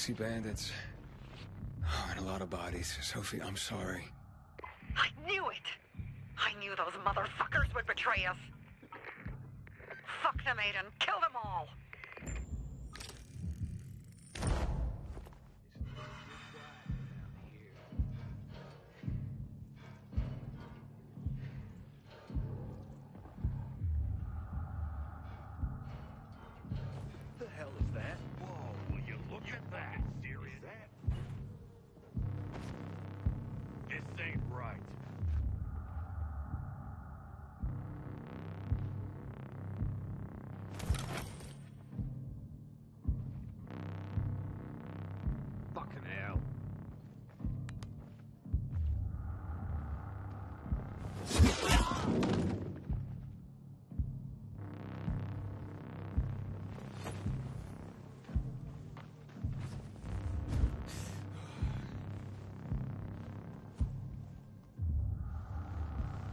see bandits. Oh, and a lot of bodies. Sophie, I'm sorry. I knew it! I knew those motherfuckers would betray us! Fuck them, Aiden! Kill them all! What the hell is that? Whoa, will you look at that? Serious? This ain't right. Fucking hell.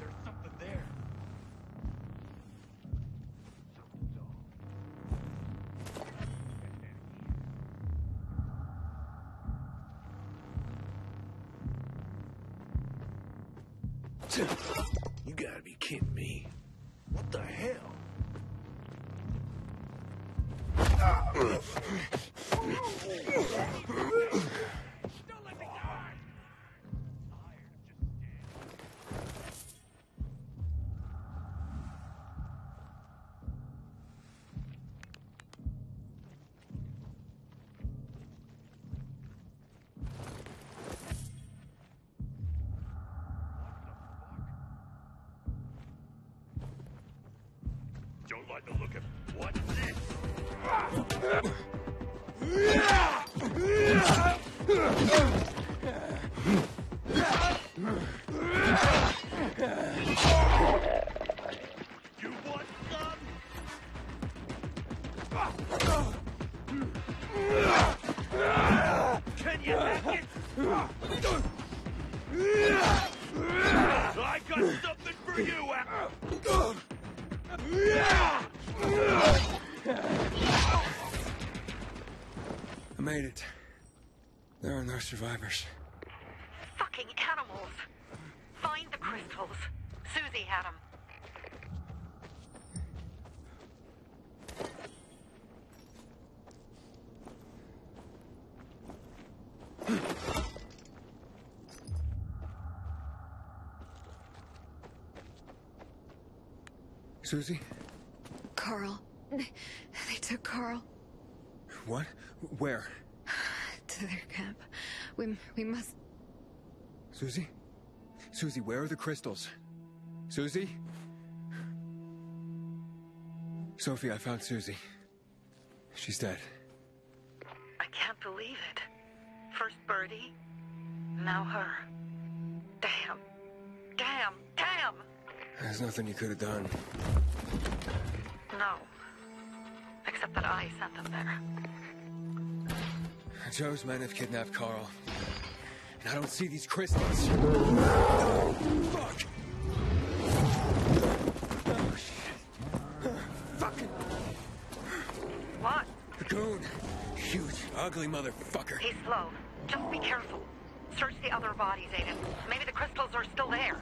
There's something there. Something's off. You gotta be kidding me. What the hell? Don't let me die! Tired of just standing. Don't like the look of what's this? You want some? Can you hack it? I got something for you, I made it. There are no survivors. Fucking animals! Find the crystals. Susie had them. Susie? Carl. They took Carl What? Where? to their camp. We must... Susie? Susie, where are the crystals? Susie? Sophie, I found Susie. She's dead. I can't believe it. First Birdie, now her. Damn. Damn. Damn! There's nothing you could have done. No. Except that I sent them there. Joe's men have kidnapped Carl. And I don't see these crystals. Fuck! Oh, shit. Fucking... What? The goon. Huge, ugly motherfucker. He's slow. Just be careful. Search the other bodies, Aiden. Maybe the crystals are still there.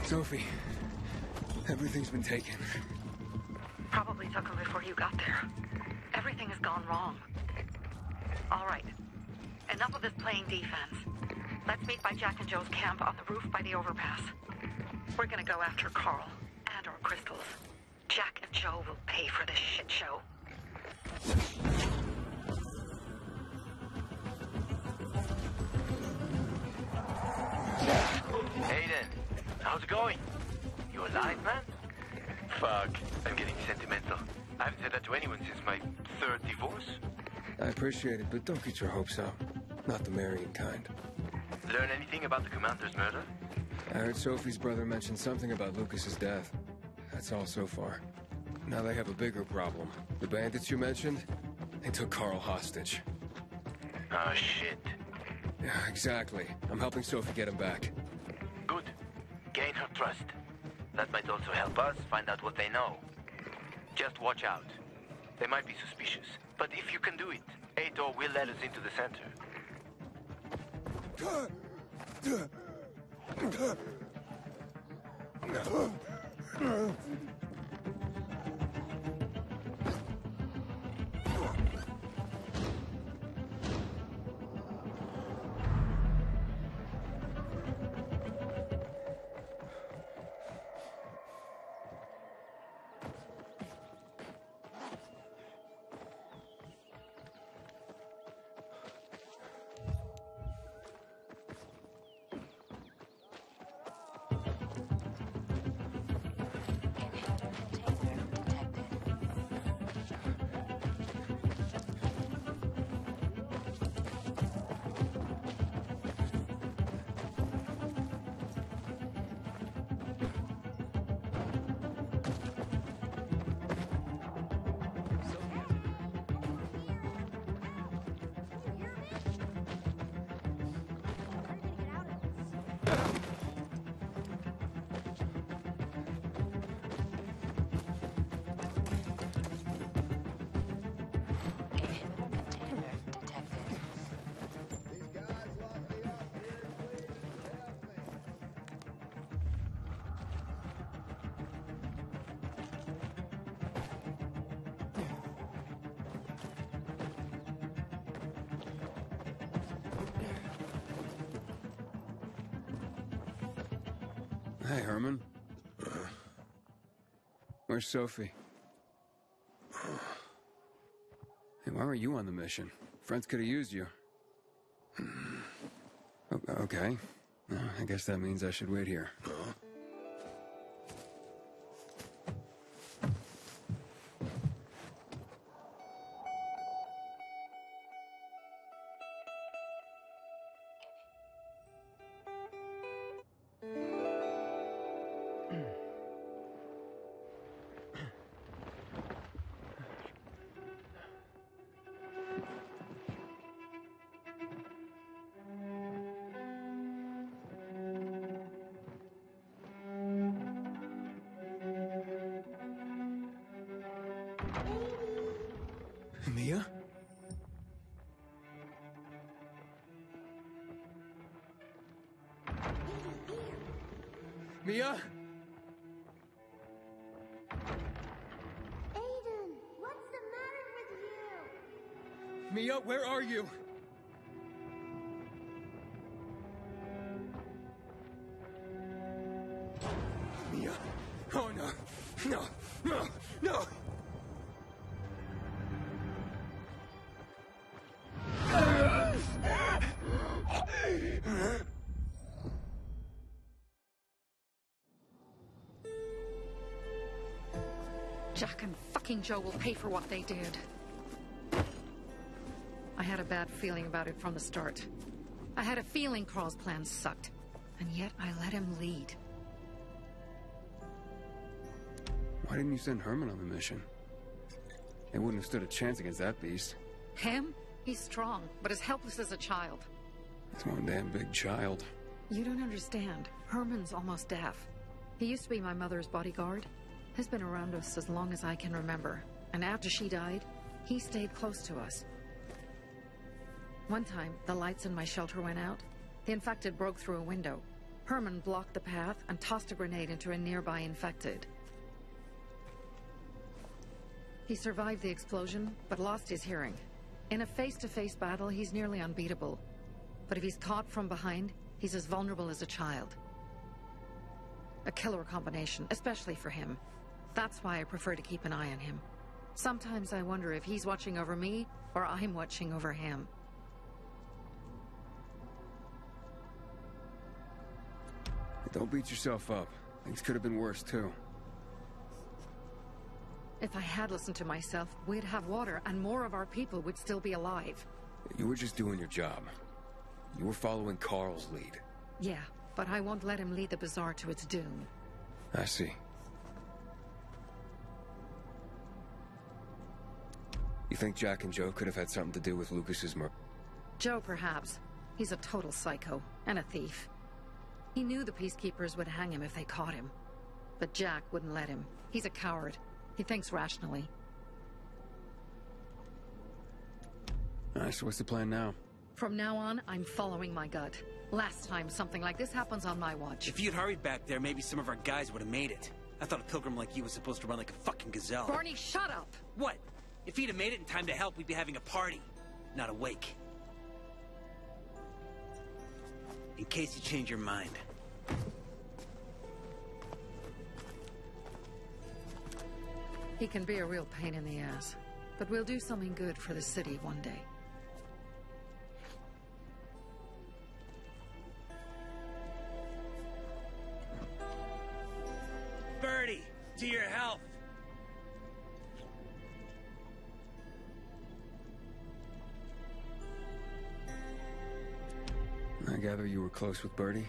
Sophie, everything's been taken. Probably took them before you got there. Everything has gone wrong. All right. Enough of this playing defense. Let's meet by Jack and Joe's camp on the roof by the overpass. We're gonna go after Carl and our crystals. Jack and Joe will pay for this shit show. Aiden, how's it going? You alive, man? Fuck, I'm getting sentimental. I haven't said that to anyone since my third divorce. I appreciate it, but don't get your hopes up. Not the marrying kind. Learn anything about the commander's murder? I heard Sophie's brother mention something about Lucas's death. That's all so far. Now they have a bigger problem. The bandits you mentioned, they took Carl hostage. Oh, shit. Yeah, exactly. I'm helping Sophie get him back. Good. Gain her trust. That might also help us find out what they know. Just watch out. They might be suspicious, but if you can do it, Ator will let us into the center. Hey, Herman. Where's Sophie? Hey, why were you on the mission? Friends could have used you. Okay. I guess that means I should wait here. Mia? Mia? Aiden, what's the matter with you? Mia, where are you? Mia. Oh, no. No. No. No. Jack and fucking Joe will pay for what they did. I had a bad feeling about it from the start. I had a feeling Carl's plan sucked. and yet I let him lead. Why didn't you send Herman on the mission? They wouldn't have stood a chance against that beast. Him? He's strong, but as helpless as a child. He's one damn big child. You don't understand. Herman's almost deaf. He used to be my mother's bodyguard. He's been around us as long as I can remember. And after she died, he stayed close to us. One time, the lights in my shelter went out. The infected broke through a window. Herman blocked the path and tossed a grenade into a nearby infected. He survived the explosion, but lost his hearing. In a face-to-face battle, he's nearly unbeatable. But if he's caught from behind, he's as vulnerable as a child. A killer combination, especially for him. That's why I prefer to keep an eye on him. Sometimes I wonder if he's watching over me, or I'm watching over him. Don't beat yourself up. Things could have been worse, too. If I had listened to myself, we'd have water, and more of our people would still be alive. You were just doing your job. You were following Carl's lead. Yeah, but I won't let him lead the Bazaar to its doom. I see. You think Jack and Joe could have had something to do with Lucas's murder? Joe, perhaps. He's a total psycho, and a thief. He knew the Peacekeepers would hang him if they caught him. But Jack wouldn't let him. He's a coward. He thinks rationally. Alright, so what's the plan now? From now on, I'm following my gut. Last time something like this happens on my watch. If you'd hurried back there, maybe some of our guys would have made it. I thought a pilgrim like you was supposed to run like a fucking gazelle. Barney, shut up! What? If he'd have made it in time to help, we'd be having a party, not a wake. In case you change your mind. He can be a real pain in the ass. But we'll do something good for the city one day. Birdie, to your health! I gather you were close with Birdie?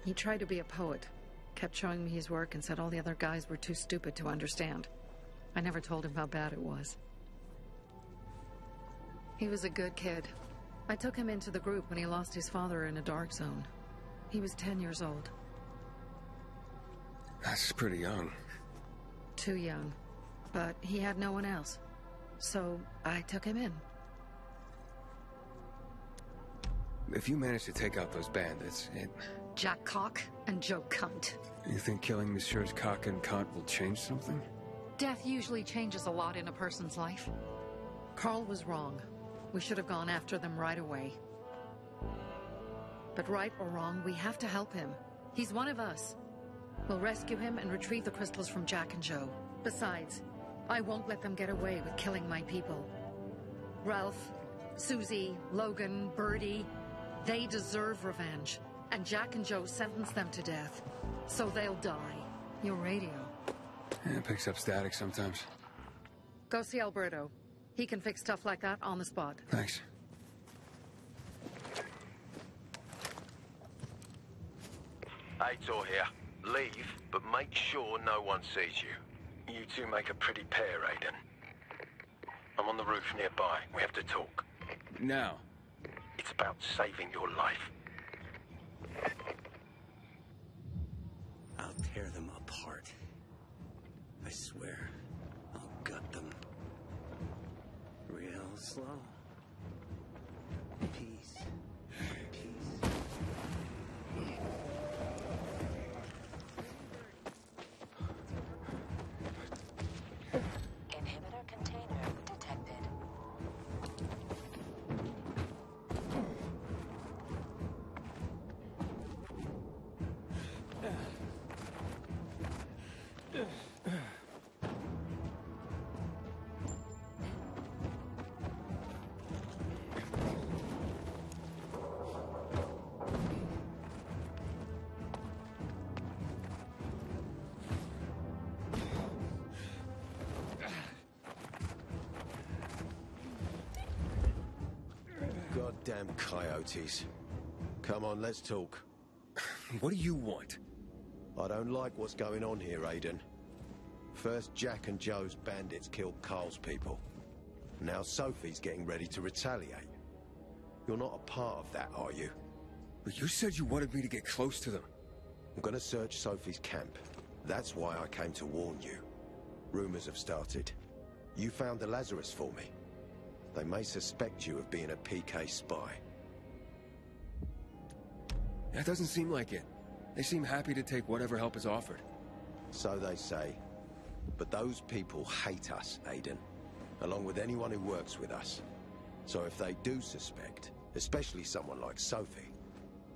He tried to be a poet. Kept showing me his work and said all the other guys were too stupid to understand. I never told him how bad it was. He was a good kid. I took him into the group when he lost his father in a dark zone. He was 10 years old. That's pretty young. Too young. But he had no one else. So I took him in. If you manage to take out those bandits, Jack Cock and Joe Cunt. You think killing Messieurs Cock and Cunt will change something? Death usually changes a lot in a person's life. Carl was wrong. We should have gone after them right away. But right or wrong, we have to help him. He's one of us. We'll rescue him and retrieve the crystals from Jack and Joe. Besides, I won't let them get away with killing my people. Ralph, Susie, Logan, Birdie, they deserve revenge. And Jack and Joe sentenced them to death. So they'll die. Your radio. Yeah, it picks up static sometimes. Go see Alberto. He can fix stuff like that on the spot. Thanks. Aitor here. Leave, but make sure no one sees you. You two make a pretty pair, Aiden. I'm on the roof nearby. We have to talk. Now. It's about saving your life. I'll tear them apart. I swear, I'll gut them. Real slow. Peace. Peace. Inhibitor container detected. Goddamn coyotes. Come on, let's talk. What do you want? I don't like what's going on here, Aiden. First, Jack and Joe's bandits killed Carl's people. Now Sophie's getting ready to retaliate. You're not a part of that, are you? But you said you wanted me to get close to them. I'm gonna search Sophie's camp. That's why I came to warn you. Rumors have started. You found the Lazarus for me. They may suspect you of being a PK spy. That doesn't seem like it. They seem happy to take whatever help is offered. So they say. But those people hate us, Aiden. Along with anyone who works with us. So if they do suspect, especially someone like Sophie...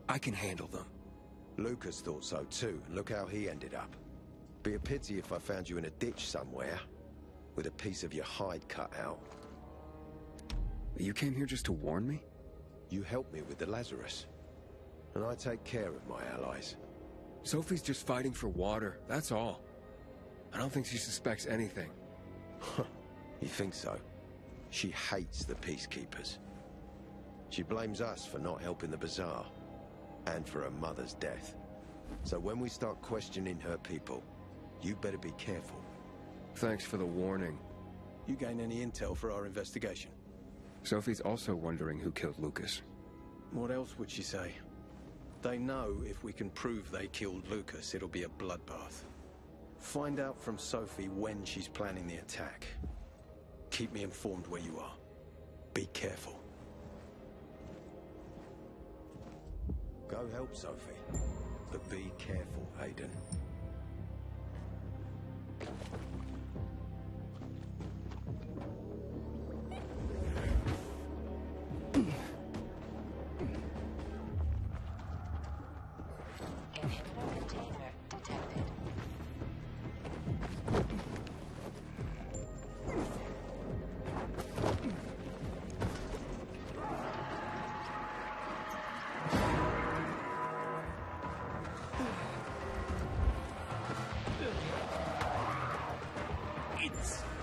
I can handle them. Lucas thought so too, and look how he ended up. Be a pity if I found you in a ditch somewhere, with a piece of your hide cut out. You came here just to warn me? You helped me with the Lazarus. And I take care of my allies. Sophie's just fighting for water, that's all. I don't think she suspects anything. You think so? She hates the peacekeepers. She blames us for not helping the bazaar, and for her mother's death. So when we start questioning her people, you better be careful. Thanks for the warning. You gain any intel for our investigation? Sophie's also wondering who killed Lucas. What else would she say? They know if we can prove they killed Lucas, it'll be a bloodbath. Find out from Sophie when she's planning the attack. Keep me informed where you are. Be careful. Go help Sophie, but be careful, Aiden. Inhibitor container detected.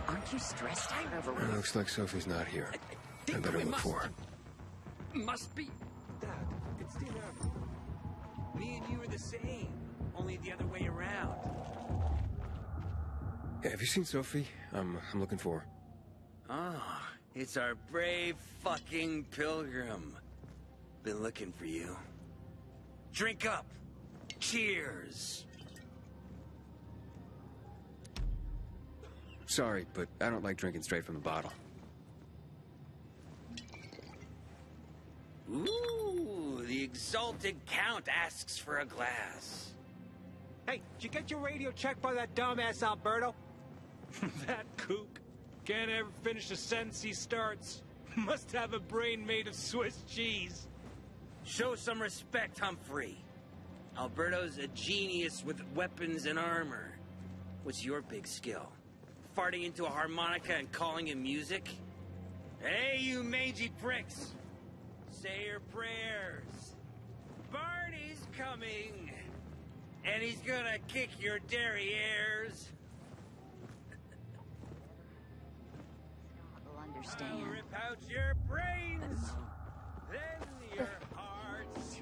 Aren't you stressed? I never It looks like Sophie's not here. I better look for her. Must be. Dad, it's still her. Me and you are the same, only the other way around. Yeah, have you seen Sophie? I'm looking for her. Ah, it's our brave fucking pilgrim. Been looking for you. Drink up. Cheers. Sorry, but I don't like drinking straight from the bottle. Ooh, the exalted count asks for a glass. Hey, did you get your radio checked by that dumbass Alberto? That kook. Can't ever finish a sentence he starts. Must have a brain made of Swiss cheese. Show some respect, Humphrey. Alberto's a genius with weapons and armor. What's your big skill? Farting into a harmonica and calling it music? Hey, you mangy pricks! Say your prayers. Barney's coming! And he's gonna kick your derrieres. Will I'll understand. rip out your brains, then your hearts.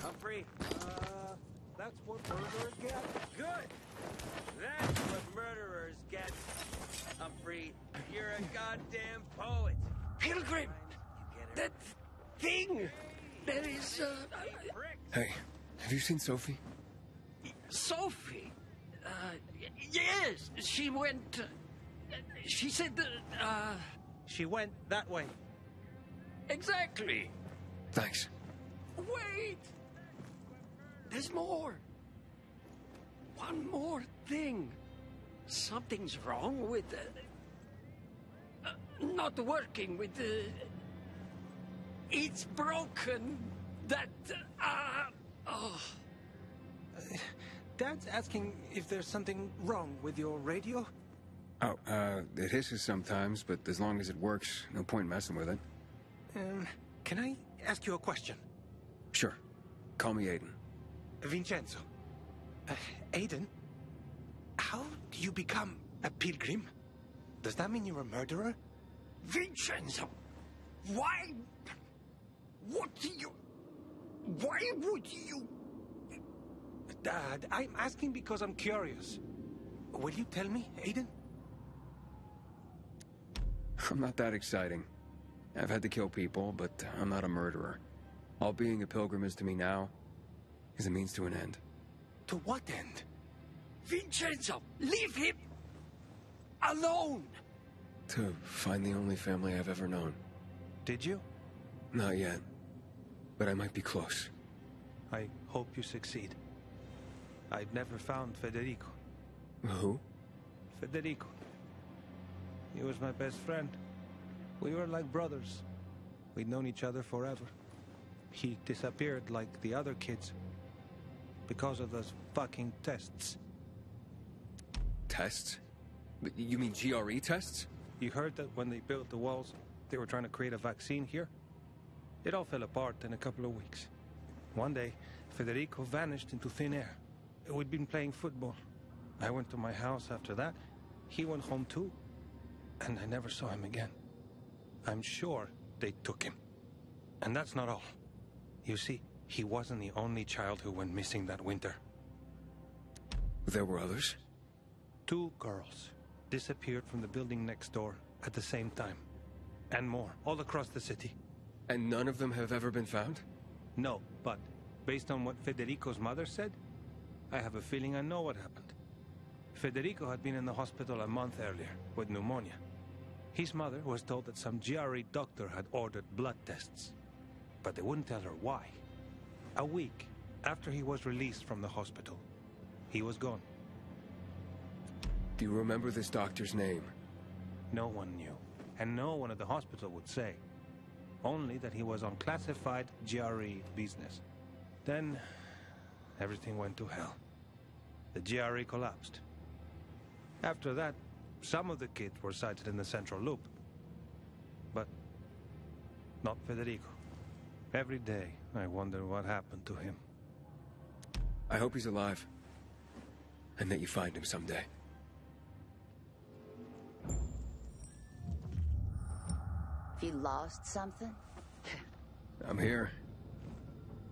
Humphrey, That's what murderers get. good. That's what murderers get. Humphrey, you're a goddamn poet. Pilgrim! You get it That thing! That is, Hey, have you seen Sophie? Sophie. Yes, she went. She said that. She went that way. Exactly. Thanks. Wait! There's more. One more thing. Something's wrong with not working with it's broken. That oh. Dad's asking if there's something wrong with your radio. Oh, it hisses sometimes, but as long as it works, no point messing with it. Can I ask you a question? Sure. Call me Aiden. Vincenzo. Aiden, how do you become a pilgrim? Does that mean you're a murderer? Vincenzo! Why? What do you... Why would you... Dad, I'm asking because I'm curious. Will you tell me, Aiden? I'm not that exciting. I've had to kill people, but I'm not a murderer. All being a pilgrim is to me now is a means to an end. To what end? Vincenzo, leave him alone! To find the only family I've ever known. Did you? Not yet. But I might be close. I hope you succeed. I've never found Federico. Who? Federico. He was my best friend. We were like brothers. We'd known each other forever. He disappeared like the other kids. Because of those fucking tests. Tests? You mean GRE tests? You heard that when they built the walls, they were trying to create a vaccine here? It all fell apart in a couple of weeks. One day, Federico vanished into thin air. We'd been playing football. I went to my house after that. He went home too. And I never saw him again. I'm sure they took him. And that's not all. You see, he wasn't the only child who went missing that winter. There were others? 2 girls disappeared from the building next door at the same time. And more, all across the city. And none of them have ever been found? No, but based on what Federico's mother said, I have a feeling I know what happened. Federico had been in the hospital a month earlier with pneumonia. His mother was told that some GRE doctor had ordered blood tests, but they wouldn't tell her why. A week after he was released from the hospital, he was gone. Do you remember this doctor's name? No one knew, and no one at the hospital would say. Only that he was on classified GRE business. Then, everything went to hell. The GRE collapsed. After that, some of the kids were sighted in the central loop. But not Federico. Every day, I wonder what happened to him. I hope he's alive. And that you find him someday. Have you lost something? I'm here.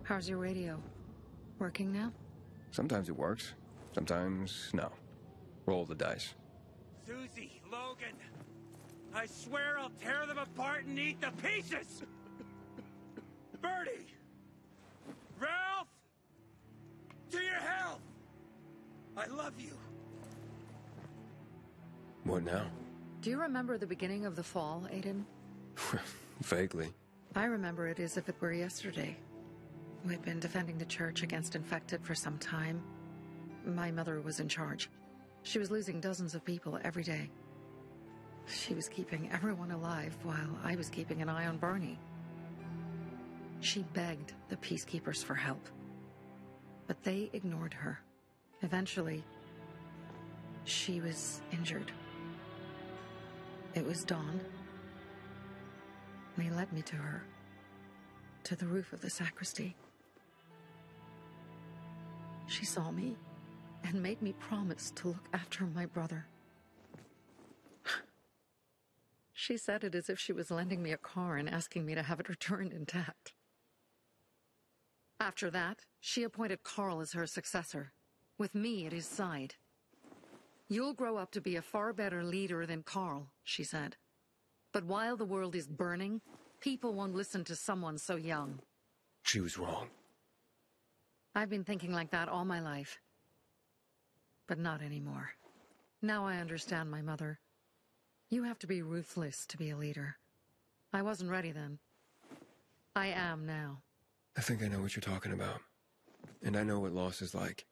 How's your radio? Working now? Sometimes it works. Sometimes, no. Roll the dice. Susie, Logan, I swear I'll tear them apart and eat the pieces! Bertie! Ralph! To your health! I love you. What now? Do you remember the beginning of the fall, Aiden? Vaguely. I remember it as if it were yesterday. We'd been defending the church against infected for some time. My mother was in charge. She was losing dozens of people every day. She was keeping everyone alive while I was keeping an eye on Barney. She begged the peacekeepers for help, but they ignored her. Eventually, she was injured. It was dawn. They led me to her, to the roof of the sacristy. She saw me and made me promise to look after my brother. She said it as if she was lending me a car and asking me to have it returned intact. After that, she appointed Carl as her successor, with me at his side. You'll grow up to be a far better leader than Carl, she said. But while the world is burning, people won't listen to someone so young. She was wrong. I've been thinking like that all my life. But not anymore. Now I understand my mother. You have to be ruthless to be a leader. I wasn't ready then. I am now. I think I know what you're talking about. And I know what loss is like.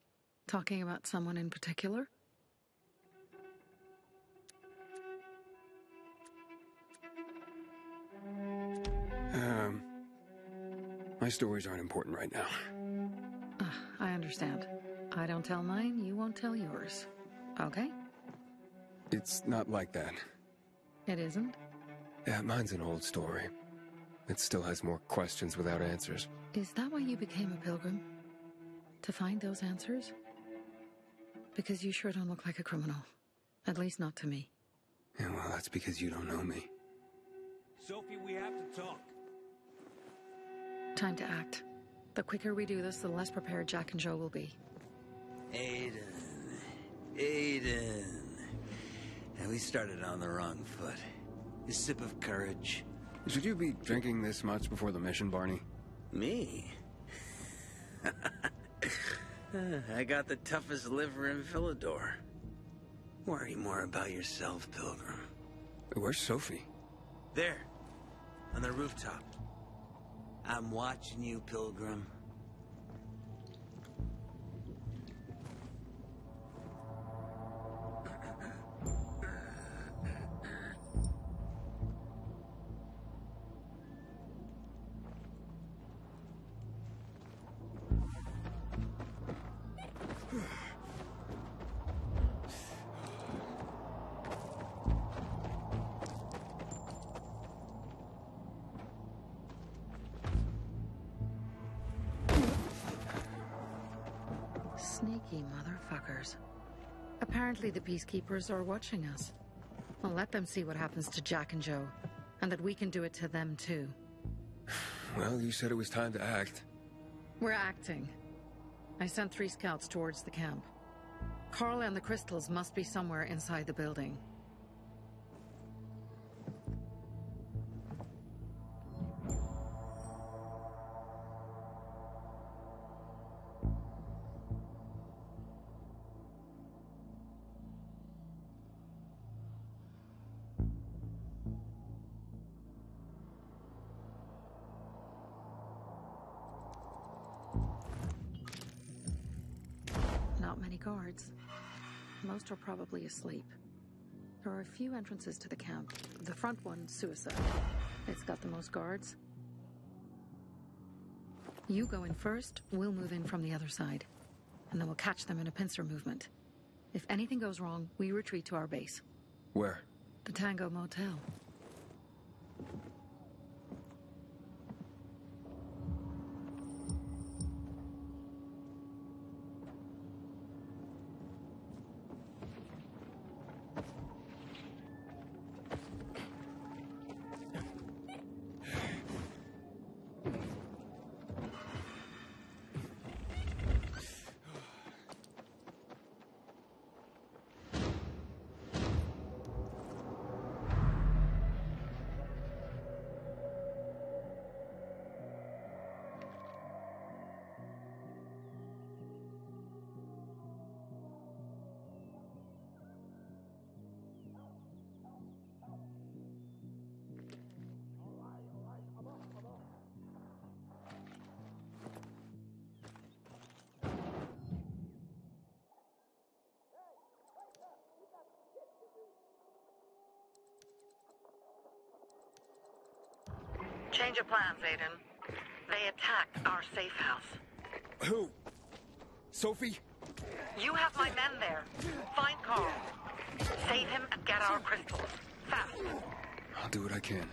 Talking about someone in particular? My stories aren't important right now. I understand. I don't tell mine, you won't tell yours. Okay? It's not like that. It isn't? Yeah, mine's an old story. It still has more questions without answers. Is that why you became a pilgrim? To find those answers? Because you sure don't look like a criminal. At least not to me. Yeah, well, that's because you don't know me. Sophie, we have to talk. Time to act. The quicker we do this, the less prepared Jack and Joe will be. Aiden. And we started on the wrong foot. A sip of courage. Should you be drinking this much before the mission, Barney? Me? I got the toughest liver in Villador. Worry more about yourself, Pilgrim. Where's Sophie? There. On the rooftop. I'm watching you, Pilgrim. Sneaky motherfuckers. Apparently the Peacekeepers are watching us. Well, let them see what happens to Jack and Joe, and that we can do it to them too. Well, you said it was time to act. We're acting. I sent 3 scouts towards the camp. Carl and the crystals must be somewhere inside the building. Not many guards. Most are probably asleep. There are a few entrances to the camp. The front one, suicide. It's got the most guards. You go in first, we'll move in from the other side. And then we'll catch them in a pincer movement. If anything goes wrong, we retreat to our base. Where? The Tango Motel. Change of plans, Aiden. They attacked our safe house. Who? Sophie? You have my men there. Find Carl. Save him and get our crystals. Fast. I'll do what I can.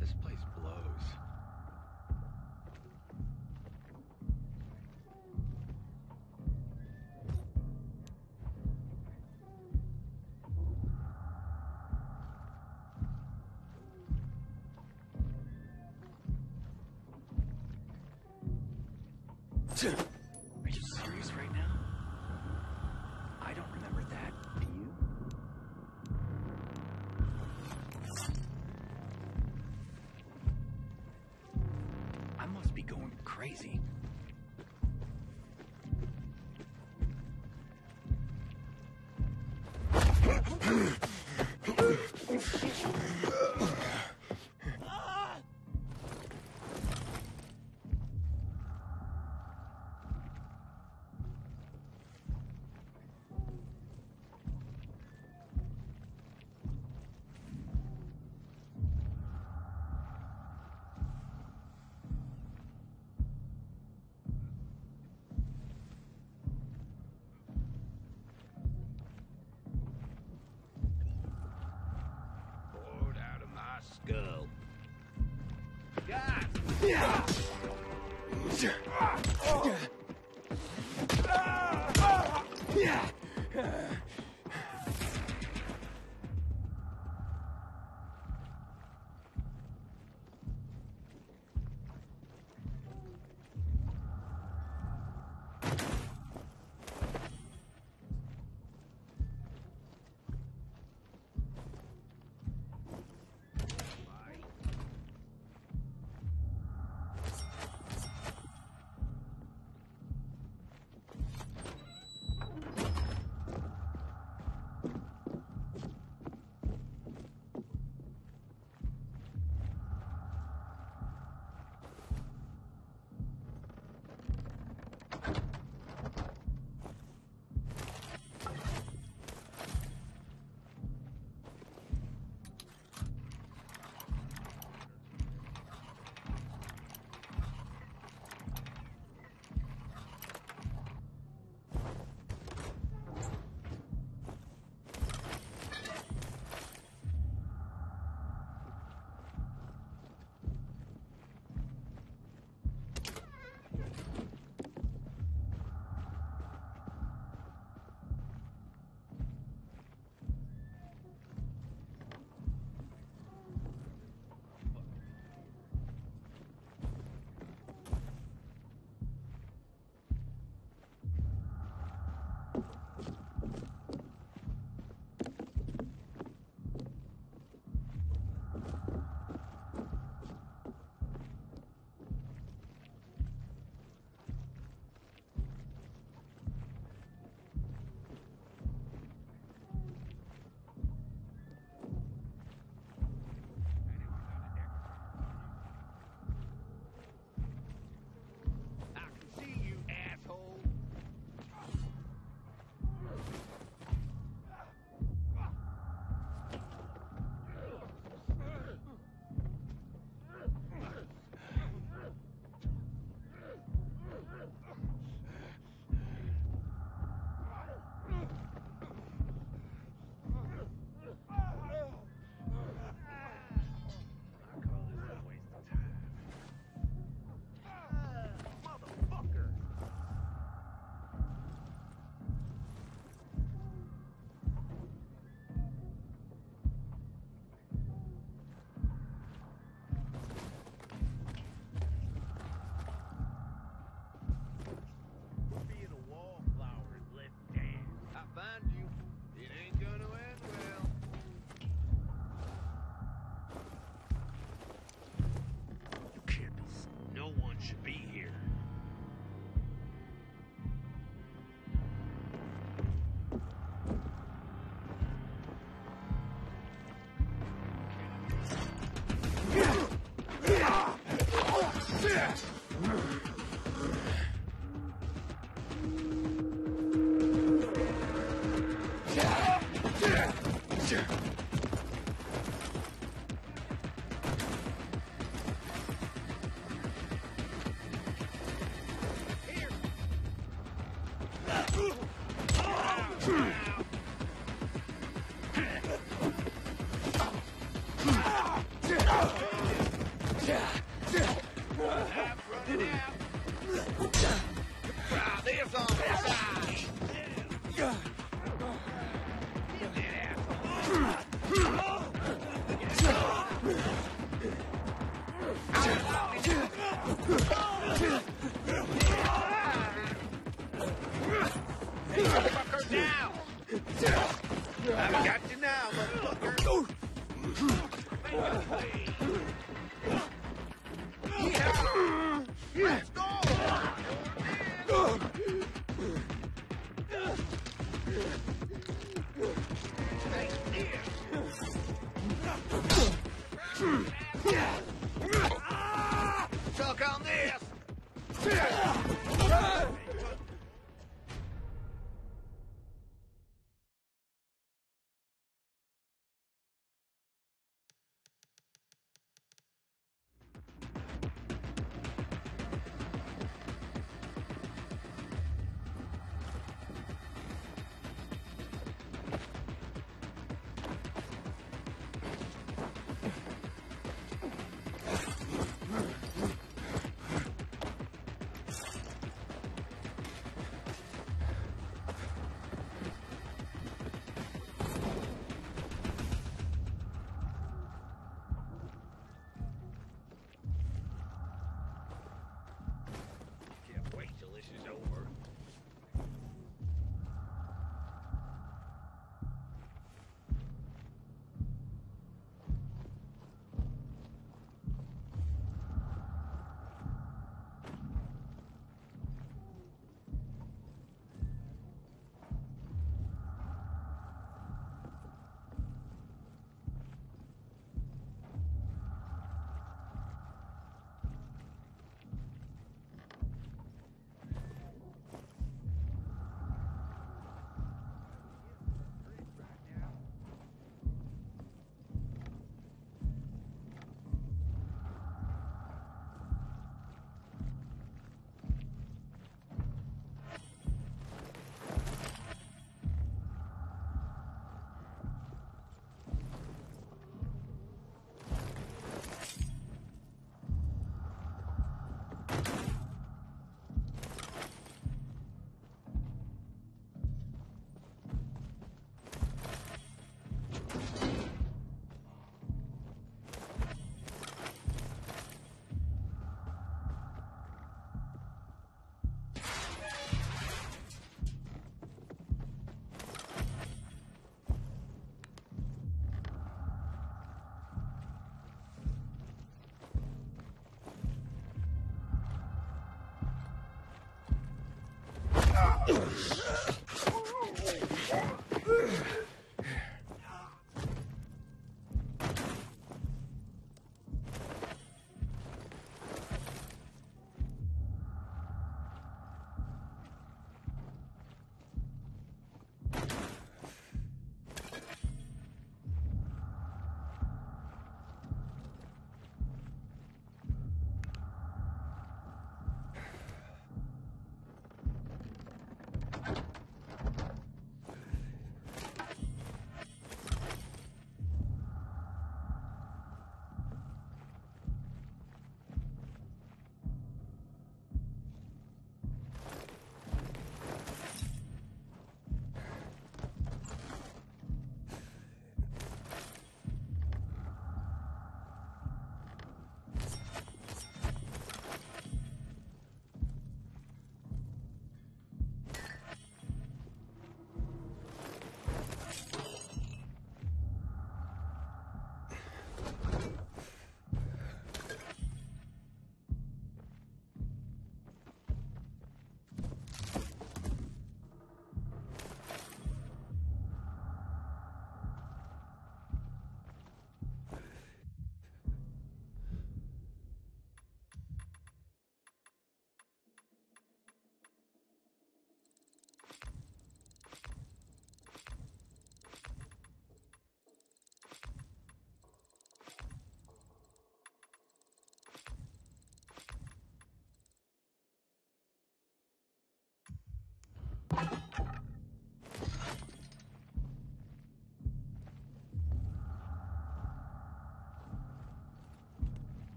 This place blows. Are you serious right now? I don't remember that. Do you? I must be going crazy. girl.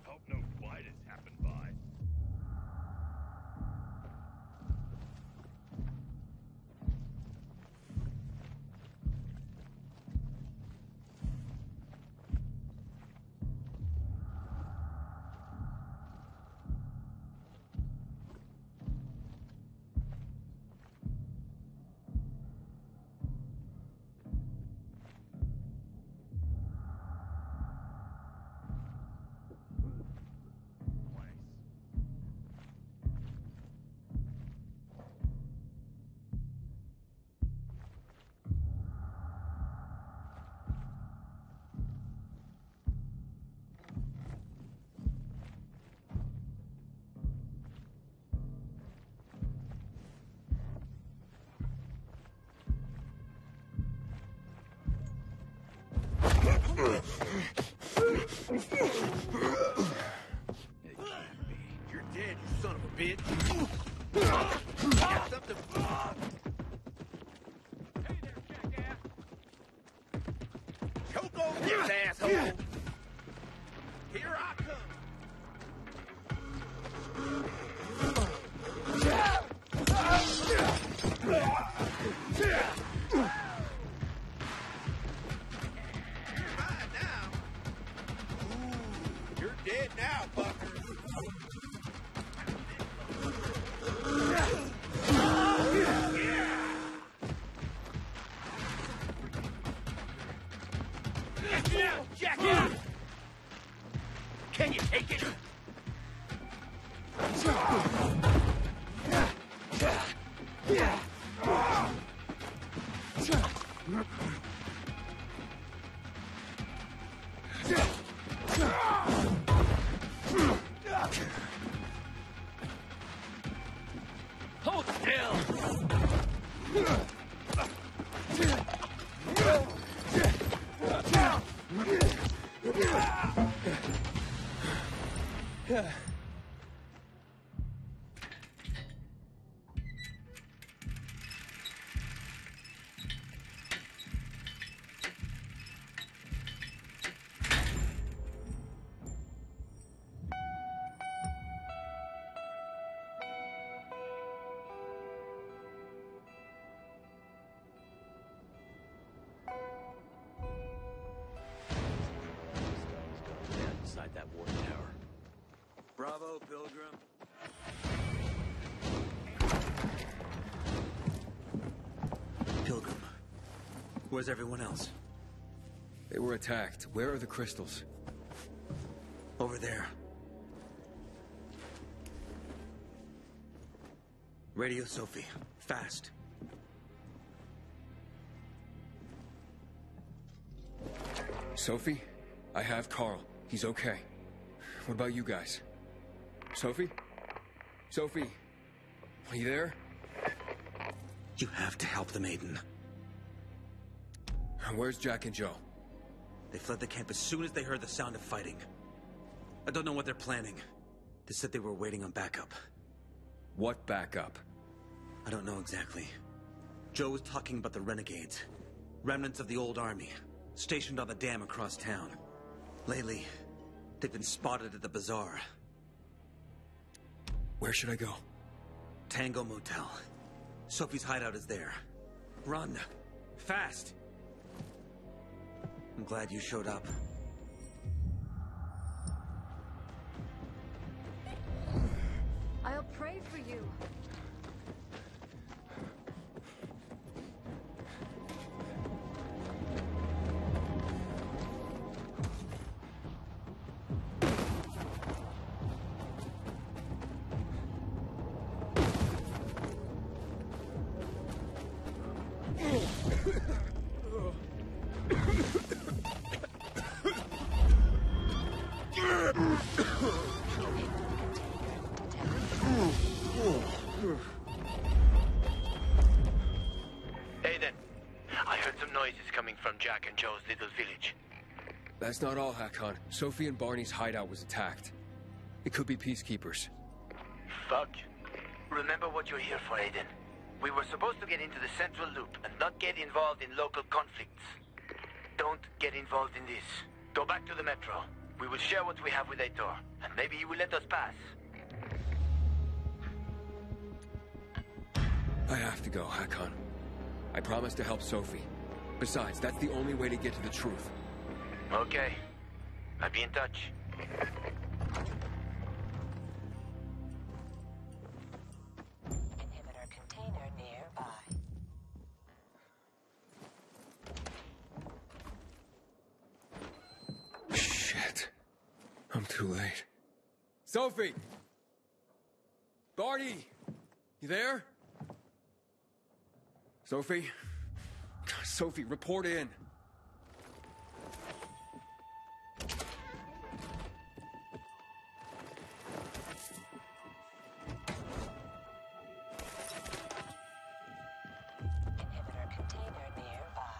Hope no fight has happened by. You're dead, you son of a bitch. Got something. Hey there, jackass! Choke on this, asshole. Here I come. You're dead now, fucker. Yeah, jackass! Can you take it? Hold still. Inside that water tower. Bravo, Pilgrim. Pilgrim. Where's everyone else? They were attacked. Where are the crystals? Over there. Radio Sophie. Fast. Sophie? I have Carl. He's okay. What about you guys? Sophie? Sophie? Are you there? You have to help the maiden. Where's Jack and Joe? They fled the camp as soon as they heard the sound of fighting. I don't know what they're planning. They said they were waiting on backup. What backup? I don't know exactly. Joe was talking about the renegades. Remnants of the old army, stationed on the dam across town. Lately, they've been spotted at the bazaar. Where should I go? Tango Motel. Sophie's hideout is there. Run. Fast. I'm glad you showed up. I'll pray for you. Aiden, I heard some noises coming from Jack and Joe's little village. That's not all, Hakon. Sophie and Barney's hideout was attacked. It could be peacekeepers. Fuck. Remember what you're here for, Aiden. We were supposed to get into the central loop and not get involved in local conflicts. Don't get involved in this. Go back to the metro. We will share what we have with Aitor, and maybe he will let us pass. I have to go, Hakon. I promised to help Sophie. Besides, that's the only way to get to the truth. Okay. I'll be in touch. Inhibitor container nearby. Shit. I'm too late. Sophie! Barney! You there? Sophie? Sophie, report in. Inhibitor container nearby.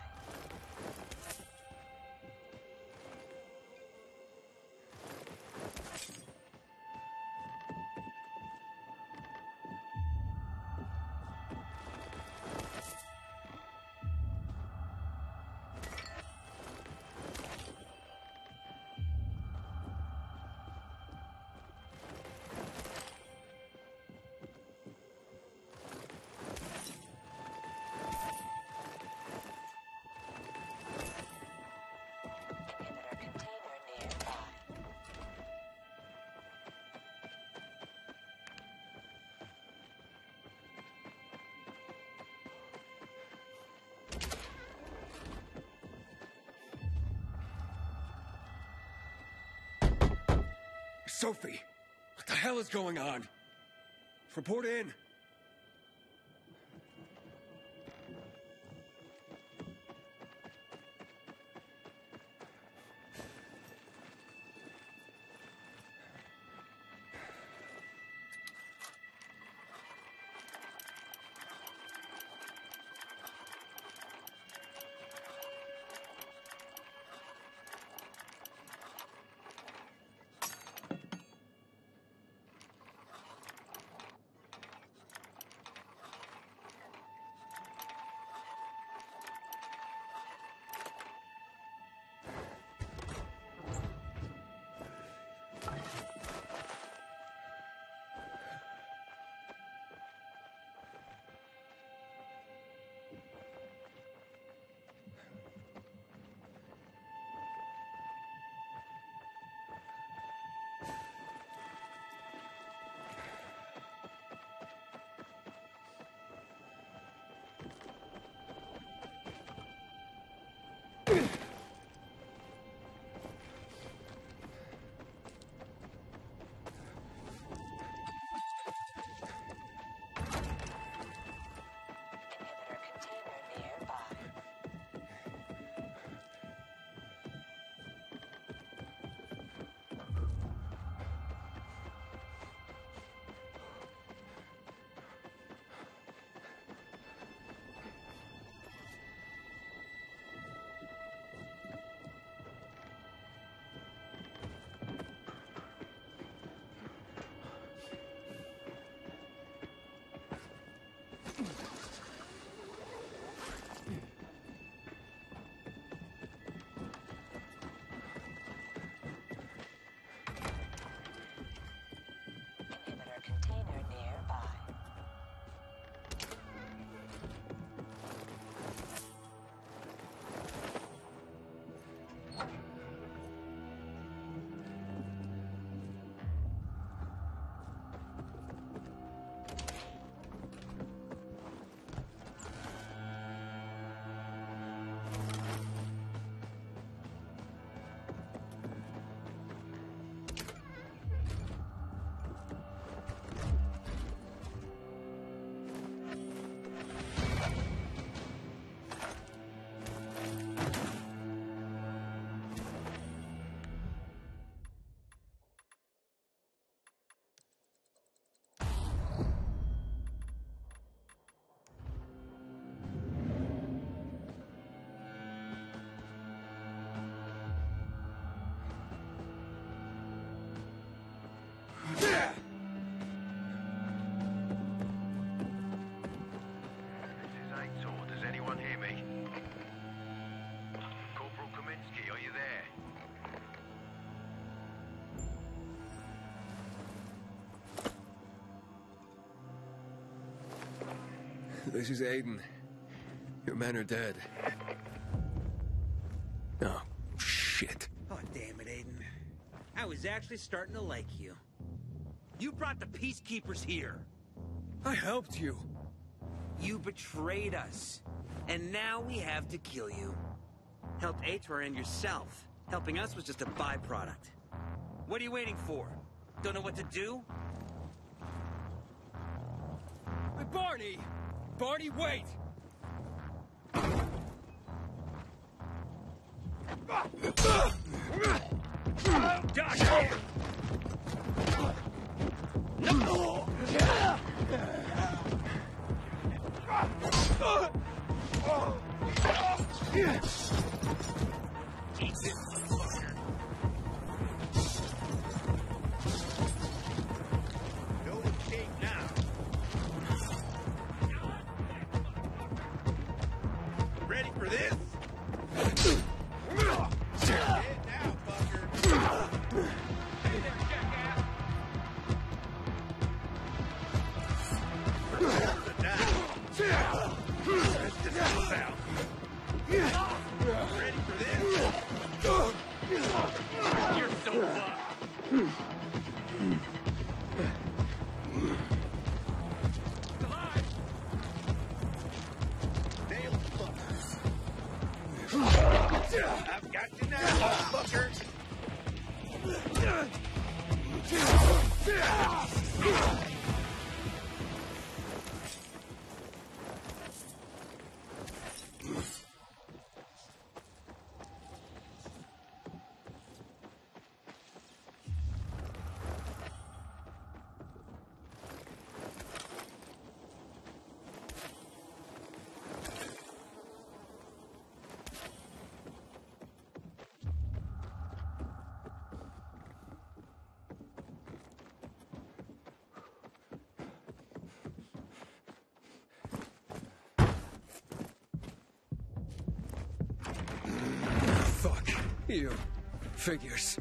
Inhibitor container nearby. Sophie! What the hell is going on? Report in. This is Aiden. Your men are dead. Oh, shit. Oh, damn it, Aiden. I was actually starting to like you. You brought the peacekeepers here. I helped you. You betrayed us. And now we have to kill you. Helped Ator and yourself. Helping us was just a byproduct. What are you waiting for? Don't know what to do? Hey, Barney! Barney, wait! No escape now. Ready for this? Get now, fucker. Hey there, jackass. Ready for this? You're so fucked. Nailed fucker. I've got you now, fucker. Fuck. You. Figures.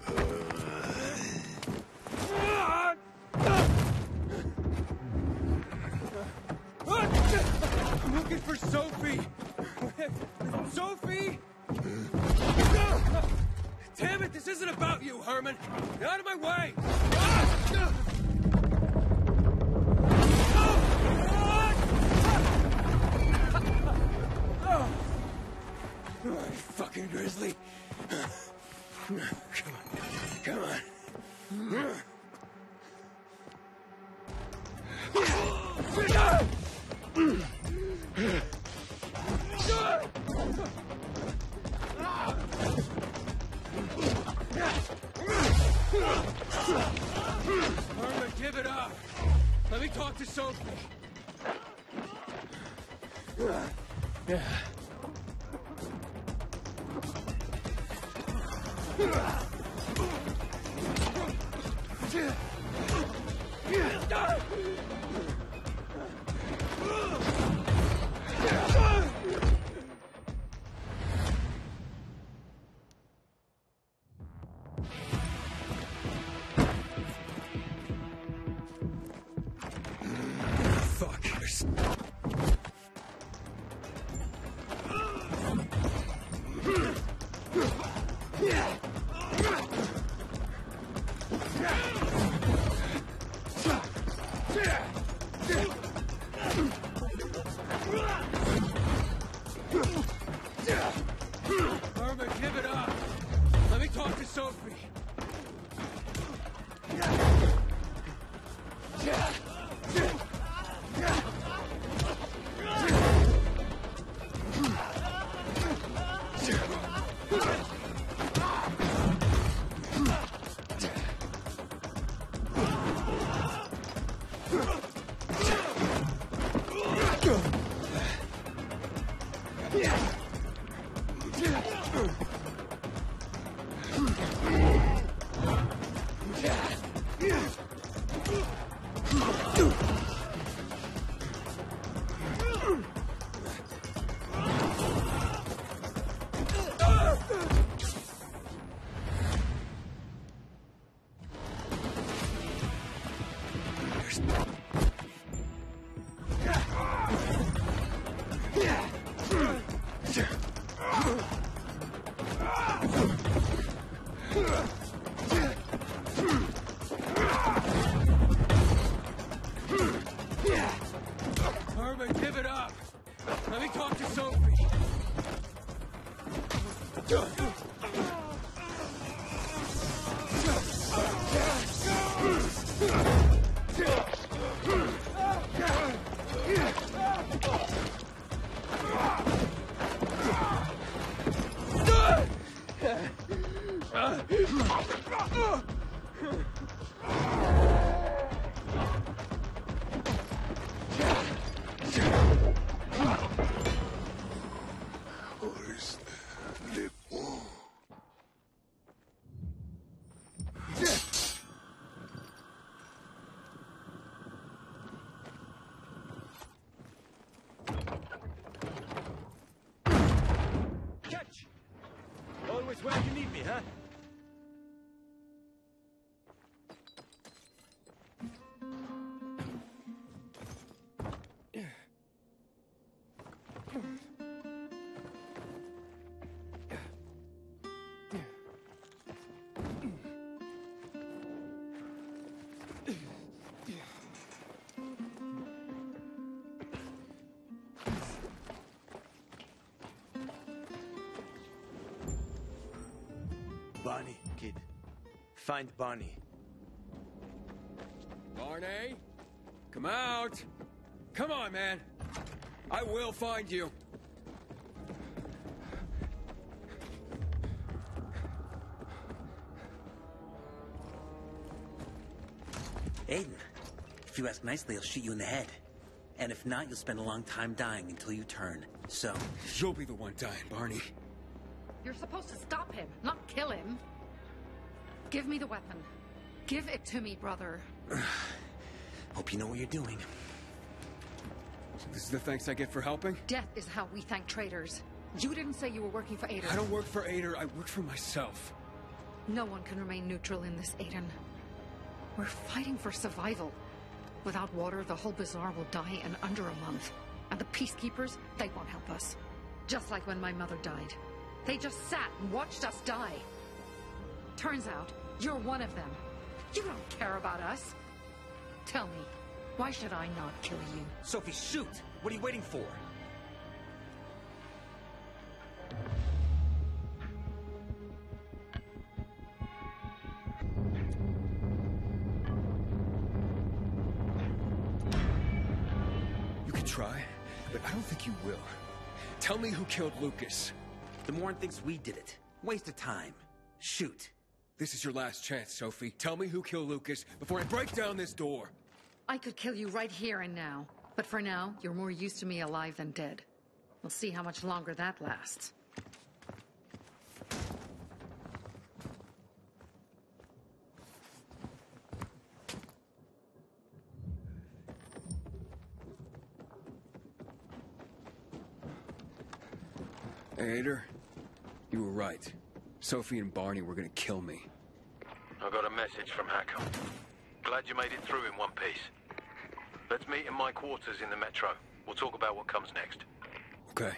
I'm looking for Sophie! Sophie! Damn it, this isn't about you, Herman! Get out of my way! Fucking grizzly. Come on. Come on. Herman, give it up. Let me talk to Sophie. Yeah. Fuckers. Herman, give it up. Let me talk to Sophie. Boys, where'd you need me, huh? Bonnie, kid. Find Bonnie. Barney? Come out! Come on, man! I will find you! Aiden, if you ask nicely, I'll shoot you in the head. And if not, you'll spend a long time dying until you turn. So... You'll be the one dying, Barney. You're supposed to stop him, not kill him. Give me the weapon. Give it to me, brother. Hope you know what you're doing. So this is the thanks I get for helping? Death is how we thank traitors. You didn't say you were working for Aiden. I don't work for Aiden, I work for myself. No one can remain neutral in this, Aiden. We're fighting for survival. Without water, the whole bazaar will die in under a month. And the peacekeepers, they won't help us. Just like when my mother died. They just sat and watched us die. Turns out, you're one of them. You don't care about us. Tell me, why should I not kill you? Sophie, shoot! What are you waiting for? You can try, but I don't think you will. Tell me who killed Lucas. The Mourne thinks we did it. Waste of time. Shoot. This is your last chance, Sophie. Tell me who killed Lucas before I break down this door. I could kill you right here and now. But for now, you're more used to me alive than dead. We'll see how much longer that lasts. Hey, Ader, you were right. Sophie and Barney were gonna kill me. I got a message from Hackle. Glad you made it through in one piece. Let's meet in my quarters in the metro. We'll talk about what comes next. Okay.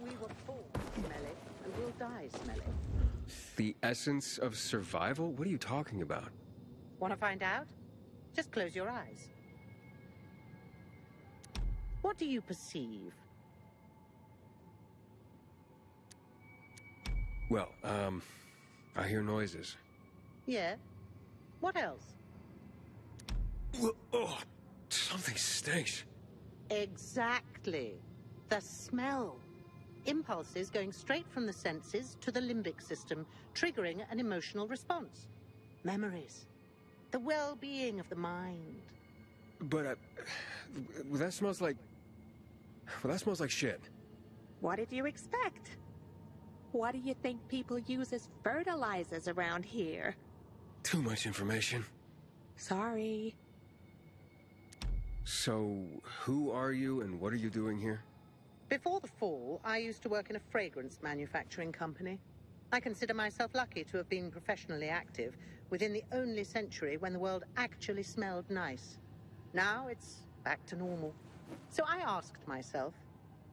We were born smelly, and we'll die smelly. The essence of survival? What are you talking about? Want to find out? Just close your eyes. What do you perceive? Well, I hear noises. Yeah? What else? Oh, something stinks. Exactly. The smell. Impulses going straight from the senses to the limbic system, triggering an emotional response. Memories. The well-being of the mind. But, that smells like... Well, that smells like shit. What did you expect? What do you think people use as fertilizers around here? Too much information. Sorry. So, who are you and what are you doing here? Before the fall, I used to work in a fragrance manufacturing company. I consider myself lucky to have been professionally active within the only century when the world actually smelled nice. Now it's back to normal. So I asked myself,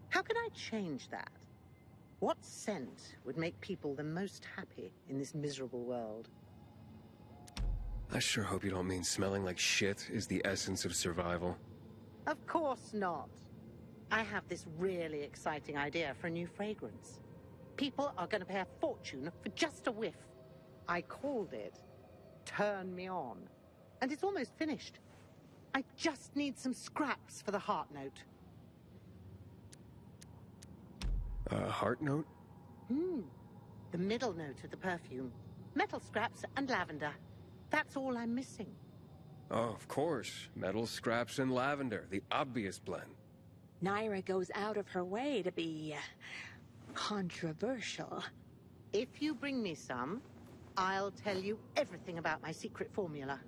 how can I change that? What scent would make people the most happy in this miserable world? I sure hope you don't mean smelling like shit is the essence of survival. Of course not. I have this really exciting idea for a new fragrance. People are going to pay a fortune for just a whiff. I called it Turn Me On. And it's almost finished. I just need some scraps for the heart note. Heart note? The middle note of the perfume. Metal scraps and lavender. That's all I'm missing. Oh, of course. Metal scraps and lavender. The obvious blend. Naira goes out of her way to be controversial. If you bring me some, I'll tell you everything about my secret formula.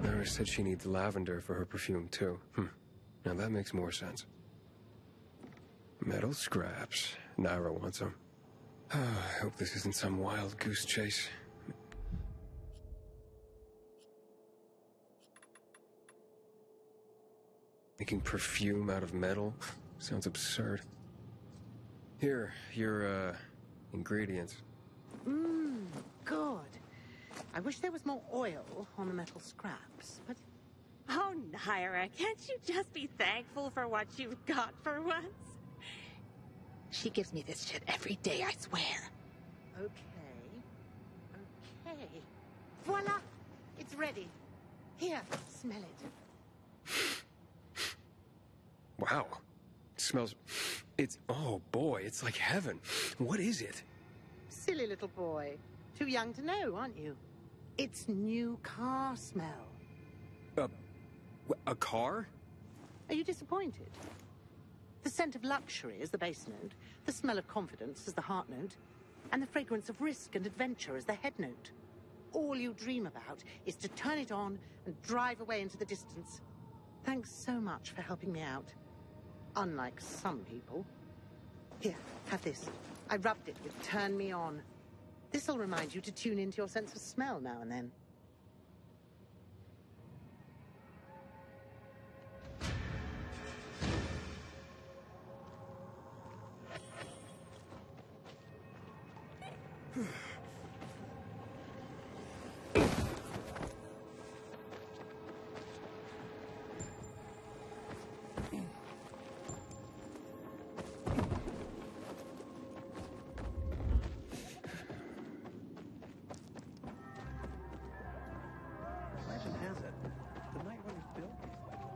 Naira said she needs lavender for her perfume, too. Now that makes more sense. Metal scraps. Naira wants them. I hope this isn't some wild goose chase. Making perfume out of metal? Sounds absurd. Here, your, ingredients. Good. I wish there was more oil on the metal scraps, but... Oh, Naira, can't you just be thankful for what you've got for once? She gives me this shit every day, I swear. Okay. Voila! It's ready. Here, smell it. Wow. It smells... Oh boy, it's like heaven. What is it? Silly little boy. Too young to know, aren't you? It's new car smell. A car? Are you disappointed? The scent of luxury is the base note, the smell of confidence is the heart note, and the fragrance of risk and adventure is the head note. All you dream about is to turn it on and drive away into the distance. Thanks so much for helping me out. Unlike some people. Here, have this. I rubbed it with Turn Me On. This'll remind you to tune into your sense of smell now and then. Legend has it, the Night Runners built these weapons.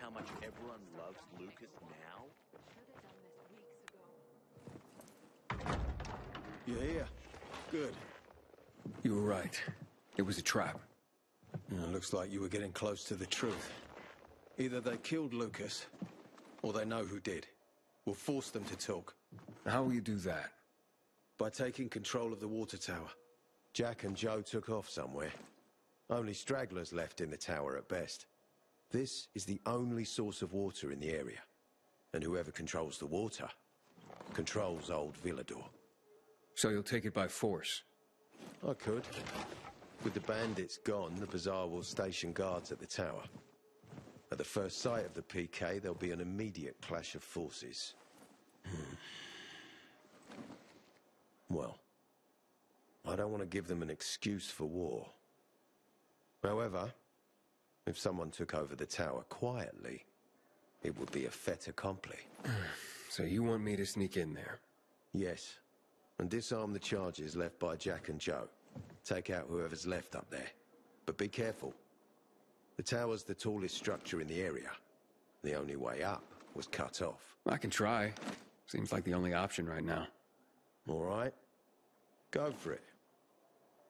How much everyone loves Lucas now? You're here. Good. You were right. It was a trap. Looks like you were getting close to the truth. Either they killed Lucas, or they know who did. We'll force them to talk. How will you do that? By taking control of the water tower. Jack and Joe took off somewhere. Only stragglers left in the tower at best. This is the only source of water in the area. And whoever controls the water, controls old Villador. So you'll take it by force? I could. With the bandits gone, the Bazaar will station guards at the tower. At the first sight of the PK, there'll be an immediate clash of forces. Well, I don't want to give them an excuse for war. However, if someone took over the tower quietly, it would be a fait accompli. So you want me to sneak in there? Yes, and disarm the charges left by Jack and Joe. Take out whoever's left up there. But be careful. The tower's the tallest structure in the area. The only way up was cut off. I can try. Seems like the only option right now. All right. Go for it.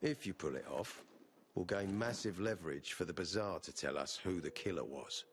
If you pull it off, we'll gain massive leverage for the Bazaar to tell us who the killer was.